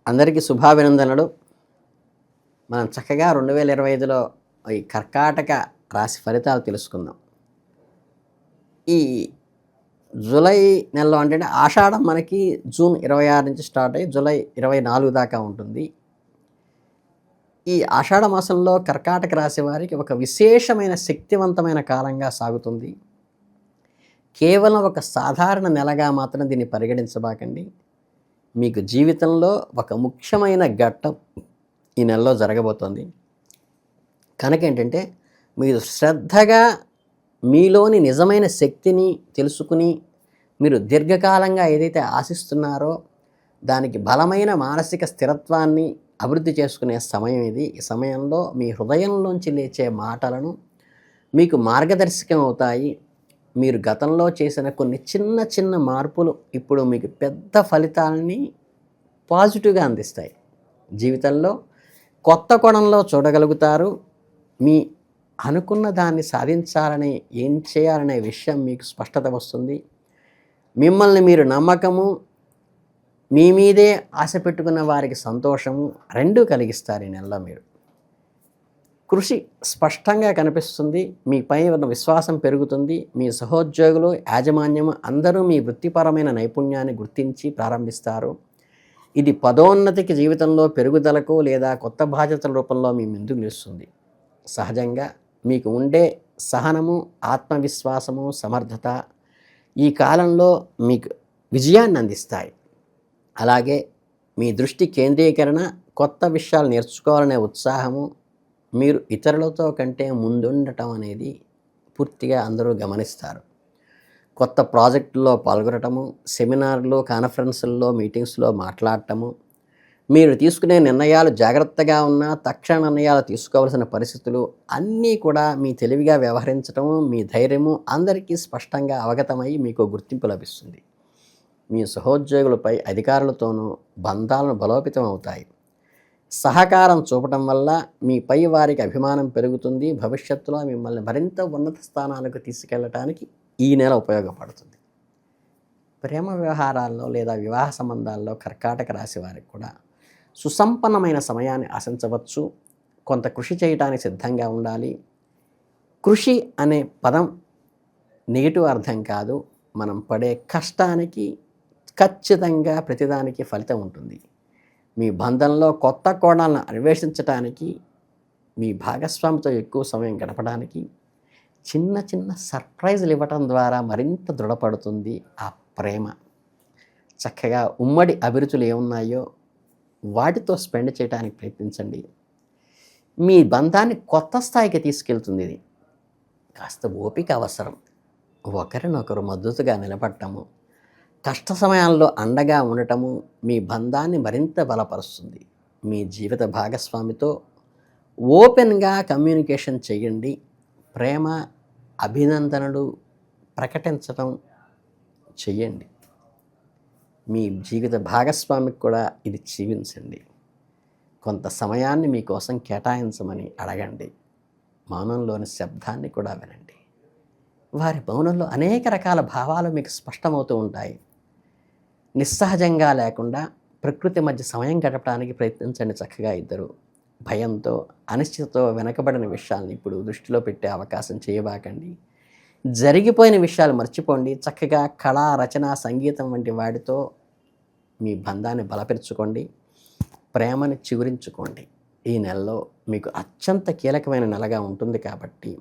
అందరికీ శుభాభినందనలు. మనం చక్కగా 2025లో ఈ కర్కాటక రాశి ఫలితాలు తెలుసుకుందాం. ఈ జూలై నెలలో అంటే ఆషాఢం మనకి జూన్ 26 నుంచి స్టార్ట్ అయ్యి జూలై 24 దాకా ఉంటుంది. ఈ ఆషాఢ మాసంలో కర్కాటక రాశి వారికి ఒక విశేషమైన శక్తివంతమైన కాలంగా సాగుతుంది. కేవలం ఒక సాధారణ నెలగా మాత్రం దీన్ని పరిగణించబాకండి. మీకు జీవితంలో ఒక ముఖ్యమైన ఘట్టం ఈ నెలలో జరగబోతోంది. కనుక ఏంటంటే మీరు శ్రద్ధగా మీలోని నిజమైన శక్తిని తెలుసుకుని మీరు దీర్ఘకాలంగా ఏదైతే ఆశిస్తున్నారో దానికి బలమైన మానసిక స్థిరత్వాన్ని అభివృద్ధి చేసుకునే సమయం ఇది. ఈ సమయంలో మీ హృదయంలోంచి లేచే మాటలను మీకు మార్గదర్శకం అవుతాయి. మీరు గతంలో చేసిన కొన్ని చిన్న చిన్న మార్పులు ఇప్పుడు మీకు పెద్ద ఫలితాలని పాజిటివ్గా అందిస్తాయి. జీవితంలో కొత్త కోణంలో చూడగలుగుతారు. మీ అనుకున్న దాన్ని సాధించాలని ఏం చేయాలనే విషయం మీకు స్పష్టత వస్తుంది. మిమ్మల్ని మీరు నమ్మకము, మీ మీదే ఆశ పెట్టుకున్న వారికి సంతోషము రెండూ కలిగిస్తారు. ఈ నెలలో మీరు కృషి స్పష్టంగా కనిపిస్తుంది. మీపై ఉన్న విశ్వాసం పెరుగుతుంది. మీ సహోద్యోగులు, యాజమాన్యం అందరూ మీ వృత్తిపరమైన నైపుణ్యాన్ని గుర్తించి ప్రారంభిస్తారు. ఇది పదోన్నతికి, జీవితంలో పెరుగుదలకు లేదా కొత్త బాధ్యతల రూపంలో మీ ముందుకు నిలుస్తుంది. సహజంగా మీకు ఉండే సహనము, ఆత్మవిశ్వాసము, సమర్థత ఈ కాలంలో మీకు విజయాన్ని అందిస్తాయి. అలాగే మీ దృష్టి కేంద్రీకరణ, కొత్త విషయాలు నేర్చుకోవాలనే ఉత్సాహము, మీరు ఇతరులతో కంటే ముందుండటం అనేది పూర్తిగా అందరూ గమనిస్తారు. కొత్త ప్రాజెక్టుల్లో పాల్గొనటము, సెమినార్లు, కాన్ఫరెన్సుల్లో, మీటింగ్స్లో మాట్లాడటము, మీరు తీసుకునే నిర్ణయాలు జాగ్రత్తగా ఉన్నా తక్షణ నిర్ణయాలు తీసుకోవాల్సిన పరిస్థితులు అన్నీ కూడా మీ తెలివిగా వ్యవహరించటము, మీ ధైర్యము అందరికీ స్పష్టంగా అవగతమై మీకు గుర్తింపు లభిస్తుంది. మీ సహోద్యోగులపై, అధికారులతోనూ బంధాలను బలోపేతం అవుతాయి. సహకారం చూపటం వల్ల మీపై వారికి అభిమానం పెరుగుతుంది. భవిష్యత్తులో మిమ్మల్ని మరింత ఉన్నత స్థానాలకు తీసుకెళ్ళటానికి ఈ నెల ఉపయోగపడుతుంది. ప్రేమ వ్యవహారాల్లో లేదా వివాహ సంబంధాల్లో కర్కాటక రాశి వారికి కూడా సుసంపన్నమైన సమయాన్ని ఆశించవచ్చు. కొంత కృషి చేయడానికి సిద్ధంగా ఉండాలి. కృషి అనే పదం నెగిటివ్ అర్థం కాదు. మనం పడే కష్టానికి ఖచ్చితంగా ప్రతిదానికి ఫలితం ఉంటుంది. మీ బంధంలో కొత్త కోణాలను అన్వేషించడానికి, మీ భాగస్వామితో ఎక్కువ సమయం గడపడానికి, చిన్న చిన్న సర్ప్రైజులు ఇవ్వటం ద్వారా మరింత దృఢపడుతుంది ఆ ప్రేమ. చక్కగా ఉమ్మడి అభిరుచులు ఏమున్నాయో వాటితో స్పెండ్ చేయడానికి ప్రయత్నించండి. మీ బంధాన్ని కొత్త స్థాయికి తీసుకెళ్తుంది. ఇది కాస్త ఓపిక అవసరం. ఒకరినొకరు మద్దతుగా నిలబడటము, కష్ట సమయాల్లో అండగా ఉండటము మీ బంధాన్ని మరింత బలపరుస్తుంది. మీ జీవిత భాగస్వామితో ఓపెన్గా కమ్యూనికేషన్ చేయండి. ప్రేమ, అభినందనలు ప్రకటించటం చెయ్యండి. మీ జీవిత భాగస్వామికి కూడా ఇది జీవించండి. కొంత సమయాన్ని మీకోసం కేటాయించమని అడగండి. మౌనంలోని శబ్దాన్ని కూడా వినండి. వారి మౌనంలో అనేక రకాల భావాలు మీకు స్పష్టమవుతూ ఉంటాయి. నిస్సహజంగా లేకుండా ప్రకృతి మధ్య సమయం గడపడానికి ప్రయత్నించండి. చక్కగా ఇద్దరు భయంతో, అనిశ్చితతో వెనకబడిన విషయాలను ఇప్పుడు దృష్టిలో పెట్టే అవకాశం చేయబాకండి. జరిగిపోయిన విషయాలు మర్చిపోండి. చక్కగా కళ, రచన, సంగీతం వంటి వాటితో మీ బంధాన్ని బలపరుచుకోండి. ప్రేమని చిగురించుకోండి. ఈ నెలలో మీకు అత్యంత కీలకమైన నెలగా ఉంటుంది కాబట్టి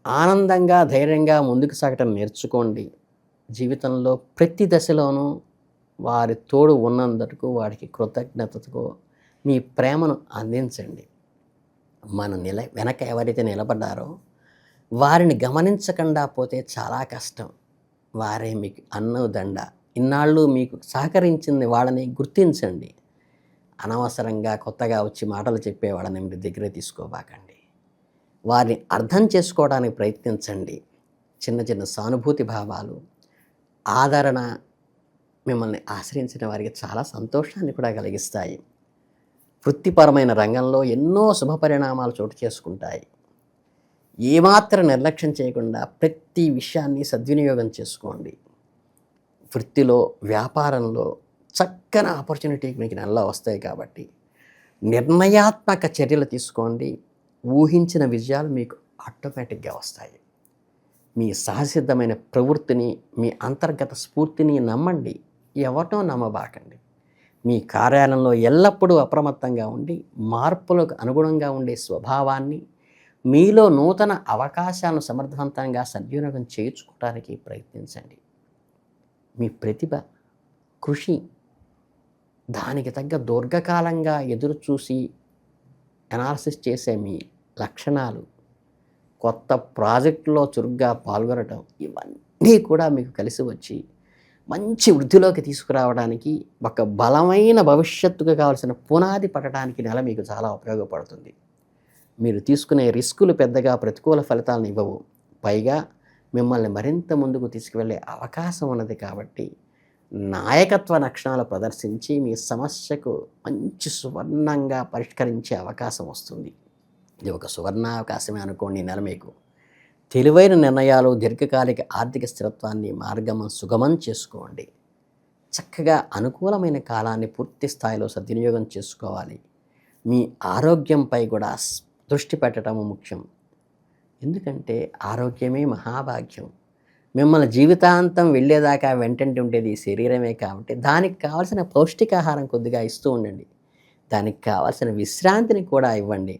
ఆనందంగా, ధైర్యంగా ముందుకు సాగటం నేర్చుకోండి. జీవితంలో ప్రతి దశలోనూ వారి తోడు ఉన్నందుకు వారికి కృతజ్ఞతతో మీ ప్రేమను అందించండి. మన వెనక ఎవరైతే నిలబడ్డారో వారిని గమనించకుండా పోతే చాలా కష్టం. వారే మీకు అన్నుదండ. ఇన్నాళ్ళు మీకు సహకరించింది వాళ్ళని గుర్తించండి. అనవసరంగా కొత్తగా వచ్చి మాటలు చెప్పే వాళ్ళని మీరు దగ్గర తీసుకోబాకండి. వారిని అర్థం చేసుకోవడానికి ప్రయత్నించండి. చిన్న చిన్న సానుభూతి భావాలు, ఆదరణ మిమ్మల్ని ఆశ్రయించిన వారికి చాలా సంతోషాన్ని కూడా కలిగిస్తాయి. వృత్తిపరమైన రంగంలో ఎన్నో శుభ పరిణామాలు చోటు చేసుకుంటాయి. ఏమాత్రం నిర్లక్ష్యం చేయకుండా ప్రతి విషయాన్ని సద్వినియోగం చేసుకోండి. వృత్తిలో, వ్యాపారంలో చక్కని ఆపర్చునిటీ మీకు నెలలో వస్తాయి కాబట్టి నిర్ణయాత్మక చర్యలు తీసుకోండి. ఊహించిన విజయాలు మీకు ఆటోమేటిక్గా వస్తాయి. మీ సహసిద్ధమైన ప్రవృత్తిని, మీ అంతర్గత స్ఫూర్తిని నమ్మండి. ఎవరినో నమ్మబాకండి. మీ కార్యాలయంలో ఎల్లప్పుడూ అప్రమత్తంగా ఉండి మార్పులకు అనుగుణంగా ఉండే స్వభావాన్ని, మీలో నూతన అవకాశాలను సమర్థవంతంగా సద్వినియోగం చేయించుకోవడానికి ప్రయత్నించండి. మీ ప్రతిభ, కృషి, దానికి తగ్గ దీర్ఘకాలంగా ఎదురు చూసి అనాలిసిస్ చేసే మీ లక్షణాలు, కొత్త ప్రాజెక్టులో చురుగ్గా పాల్గొనడం, ఇవన్నీ కూడా మీకు కలిసి వచ్చి మంచి వృద్ధిలోకి తీసుకురావడానికి, ఒక బలమైన భవిష్యత్తుకు కావాల్సిన పునాది పడటానికి నెల మీకు చాలా ఉపయోగపడుతుంది. మీరు తీసుకునే రిస్కులు పెద్దగా ప్రతికూల ఫలితాలను ఇవ్వవు. పైగా మిమ్మల్ని మరింత ముందుకు తీసుకువెళ్ళే అవకాశం ఉన్నది కాబట్టి నాయకత్వ లక్షణాలు ప్రదర్శించి మీ సమస్యకు మంచి సువర్ణంగా పరిష్కరించే అవకాశం వస్తుంది. ఇది ఒక సువర్ణావకాశమే అనుకోండి. నెల మీకు తెలివైన నిర్ణయాలు, దీర్ఘకాలిక ఆర్థిక స్థిరత్వాన్ని మార్గం సుగమం చేసుకోండి. చక్కగా అనుకూలమైన కాలాన్ని పూర్తి స్థాయిలో సద్వినియోగం చేసుకోవాలి. మీ ఆరోగ్యంపై కూడా దృష్టి పెట్టడం ముఖ్యం. ఎందుకంటే ఆరోగ్యమే మహాభాగ్యం. మిమ్మల్ని జీవితాంతం వెళ్ళేదాకా వెంటంటే ఉండేది ఈ శరీరమే కాబట్టి దానికి కావాల్సిన పౌష్టికాహారం కొద్దిగా ఇస్తూ ఉండండి. దానికి కావాల్సిన విశ్రాంతిని కూడా ఇవ్వండి.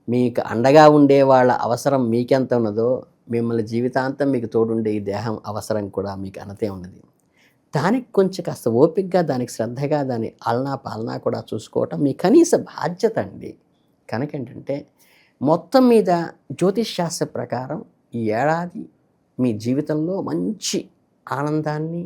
మీకు అండగా ఉండే వాళ్ళ అవసరం మీకెంత ఉన్నదో మిమ్మల్ని జీవితాంతం మీకు తోడుండే ఈ దేహం అవసరం కూడా మీకు అంతే ఉన్నది. దానికి కొంచెం కాస్త ఓపికగా, దానికి శ్రద్ధగా, దాని ఆలనా పాలనా కూడా చూసుకోవటం మీ కనీస బాధ్యత అండి. కనుక ఏంటంటే మొత్తం మీద జ్యోతిష్ శాస్త్ర ప్రకారం ఈ ఏడాది మీ జీవితంలో మంచి ఆనందాన్ని,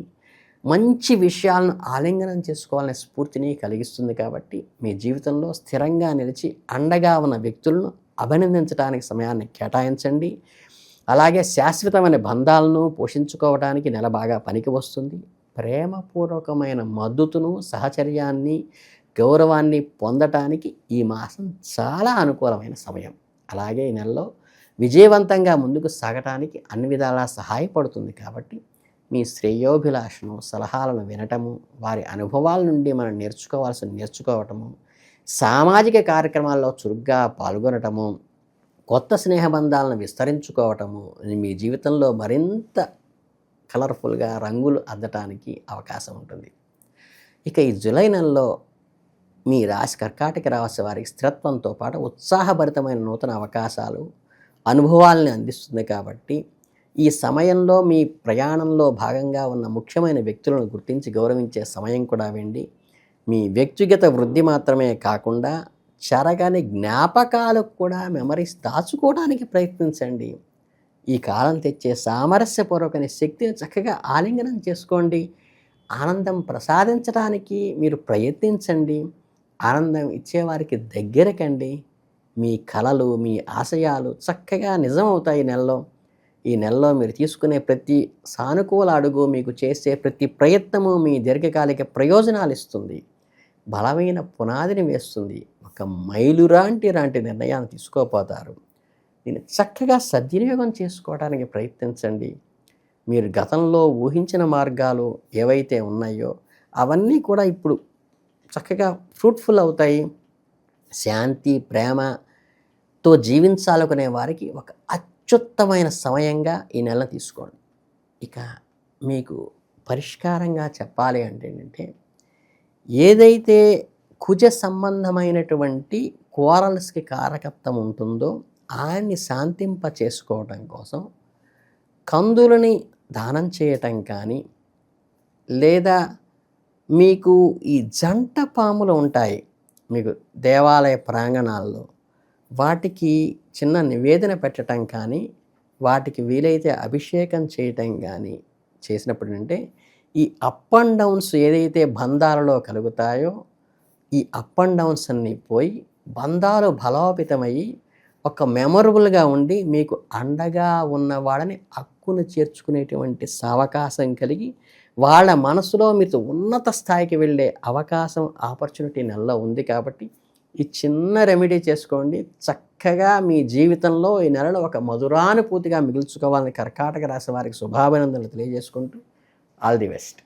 మంచి విషయాలను ఆలింగనం చేసుకోవాలనే స్ఫూర్తిని కలిగిస్తుంది. కాబట్టి మీ జీవితంలో స్థిరంగా నిలిచి అండగా ఉన్న వ్యక్తులను అభినందించడానికి సమయాన్ని కేటాయించండి. అలాగే శాశ్వతమైన బంధాలను పోషించుకోవడానికి నెల బాగా పనికి వస్తుంది. ప్రేమపూర్వకమైన మద్దతును, సహచర్యాన్ని, గౌరవాన్ని పొందటానికి ఈ మాసం చాలా అనుకూలమైన సమయం. అలాగే ఈ నెలలో విజయవంతంగా ముందుకు సాగటానికి అన్ని విధాలా సహాయపడుతుంది. కాబట్టి మీ శ్రేయోభిలాషను, సలహాలను వినటము, వారి అనుభవాల నుండి మనం నేర్చుకోవటము, సామాజిక కార్యక్రమాల్లో చురుగ్గా పాల్గొనటము, కొత్త స్నేహబంధాలను విస్తరించుకోవటము మీ జీవితంలో మరింత కలర్ఫుల్గా రంగులు అద్దటానికి అవకాశం ఉంటుంది. ఇక ఈ జూలై నెలలో మీ రాశి కర్కాటక రాశి వారికి స్థిరత్వంతో పాటు ఉత్సాహభరితమైన నూతన అవకాశాలు, అనుభవాలని అందిస్తుంది. కాబట్టి ఈ సమయంలో మీ ప్రయాణంలో భాగంగా ఉన్న ముఖ్యమైన వ్యక్తులను గుర్తించి గౌరవించే సమయం కూడా వెండి. మీ వ్యక్తిగత వృద్ధి మాత్రమే కాకుండా చెరగని జ్ఞాపకాలు కూడా మెమరీస్ దాచుకోవడానికి ప్రయత్నించండి. ఈ కాలం తెచ్చే సామరస్యపూర్వకమైన శక్తిని చక్కగా ఆలింగనం చేసుకోండి. ఆనందం ప్రసాదించడానికి మీరు ప్రయత్నించండి. ఆనందం ఇచ్చేవారికి దగ్గరకండి. మీ కలలు, మీ ఆశయాలు చక్కగా నిజమవుతాయి ఈ నెలలో మీరు తీసుకునే ప్రతి సానుకూల అడుగు, మీకు చేసే ప్రతి ప్రయత్నము మీ దీర్ఘకాలిక ప్రయోజనాలు ఇస్తుంది. బలమైన పునాదిని వేస్తుంది. ఒక మైలురాంటి నిర్ణయాన్ని తీసుకోపోతారు. దీన్ని చక్కగా సద్వినియోగం చేసుకోవడానికి ప్రయత్నించండి. మీరు గతంలో ఊహించిన మార్గాలు ఏవైతే ఉన్నాయో అవన్నీ కూడా ఇప్పుడు చక్కగా ఫ్రూట్ఫుల్ అవుతాయి. శాంతి, ప్రేమతో జీవించాలనుకునే వారికి ఒక అత్యుత్తమైన సమయంగా ఈ నెలను తీసుకోండి. ఇక మీకు పరిష్కారంగా చెప్పాలి అంటే ఏంటంటే, ఏదైతే కుజ సంబంధమైనటువంటి కోరల్స్కి కారకత్వం ఉంటుందో ఆయన్ని శాంతింప చేసుకోవటం కోసం కందులని దానం చేయటం కానీ, లేదా మీకు ఈ జంట పాములు ఉంటాయి మీకు దేవాలయ ప్రాంగణాల్లో, వాటికి చిన్న నివేదన పెట్టడం కానీ, వాటికి వీలైతే అభిషేకం చేయటం కానీ చేసినప్పుడు అంటే ఈ అప్ అండ్ డౌన్స్ ఏదైతే బంధాలలో కలుగుతాయో ఈ అప్ అండ్ డౌన్స్ అన్నీ పోయి బంధాలు బలోపేతమయ్యి ఒక మెమొరబుల్గా ఉండి మీకు అండగా ఉన్న వాళ్ళని హక్కును చేర్చుకునేటువంటి అవకాశం కలిగి వాళ్ళ మనసులో మీతో ఉన్నత స్థాయికి వెళ్ళే అవకాశం, ఆపర్చునిటీ నెలలో ఉంది. కాబట్టి ఈ చిన్న రెమెడీ చేసుకోండి. చక్కగా మీ జీవితంలో ఈ నెలలో ఒక మధురానుభూతిగా మిగుల్చుకోవాలని కర్కాటక రాశి వారికి శుభాభినందనలు తెలియజేసుకుంటూ ఆల్ ది బెస్ట్.